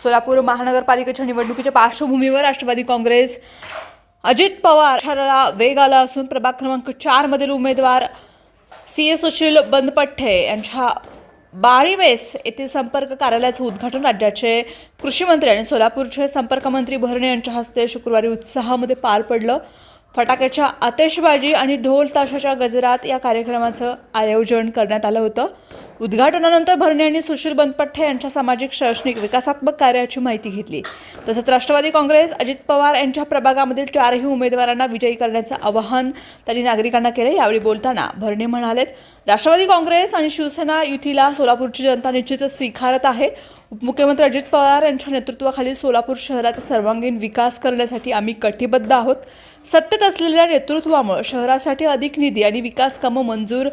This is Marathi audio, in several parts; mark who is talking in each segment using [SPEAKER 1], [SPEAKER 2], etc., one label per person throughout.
[SPEAKER 1] सोलापूर महानगरपालिकेच्या निवडणुकीच्या पार्श्वभूमीवर राष्ट्रवादी काँग्रेस अजित पवार प्रचाराला वेग आला असून प्रभाग क्रमांक 4 मधील उमेदवार सी सुशील बनपट्टे यांच्या बाळीवेस येथील संपर्क कार्यालयाचं उद्घाटन राज्याचे कृषी मंत्री आणि सोलापूरचे संपर्क मंत्री भरणे यांच्या हस्ते शुक्रवारी उत्साहामध्ये पार पडलं. फटाक्याच्या आतिषबाजी आणि ढोल ताशाच्या गजरात या कार्यक्रमाचं आयोजन करण्यात आलं होतं. उद्घाटनानंतर भरणे यांनी सुशील बनपट्टे यांच्या सामाजिक शैक्षणिक विकासात्मक कार्याची माहिती घेतली. तसंच राष्ट्रवादी काँग्रेस अजित पवार यांच्या प्रभागामधील 4ही उमेदवारांना विजयी करण्याचं आवाहन त्यांनी नागरिकांना केले. यावेळी बोलताना भरणे म्हणालेत, राष्ट्रवादी काँग्रेस आणि शिवसेना युतीला सोलापूरची जनता निश्चितच स्वीकारत आहे. उपमुख्यमंत्री अजित पवार यांच्या नेतृत्वाखाली सोलापूर शहराचा सर्वांगीण विकास करण्यासाठी आम्ही कटिबद्ध आहोत. सत्तेत असलेल्या नेतृत्वामुळे शहरासाठी अधिक निधी आणि विकास कामं मंजूर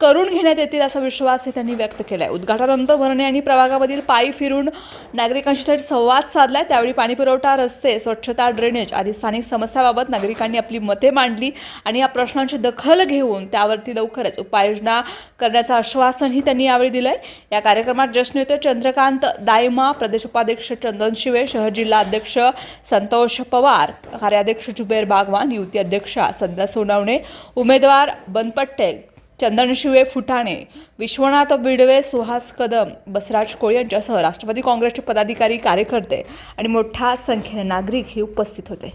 [SPEAKER 1] करून घेण्यात येतील असा विश्वास त्यांनी व्यक्त केला आहे. उद्घाटनानंतर भरणे यांनी प्रभागामधील पायी फिरून नागरिकांशी थेट संवाद साधला. त्यावेळी पाणीपुरवठा, रस्ते, स्वच्छता, ड्रेनेज आदी स्थानिक समस्याबाबत नागरिकांनी आपली मते मांडली आणि या प्रश्नांची दखल घेऊन त्यावरती लवकरच उपाययोजना करण्याचं आश्वासनही त्यांनी यावेळी दिलंय. या कार्यक्रमात ज्येष्ठ नेते चंद्रकांत दायमा, प्रदेश उपाध्यक्ष चंदन शिवे, शहर जिल्हा अध्यक्ष संतोष पवार, कार्याध्यक्ष जुबेर बागवान, युती अध्यक्षा संध्या सोनवणे, उमेदवार बनपट्टे, चंदन शिवे फुटाणे, विश्वनाथ बिडवे, सुहास कदम, बसराज कोळी यांच्यासह राष्ट्रवादी काँग्रेसचे पदाधिकारी, कार्यकर्ते आणि मोठ्या संख्येने नागरिक हे उपस्थित होते.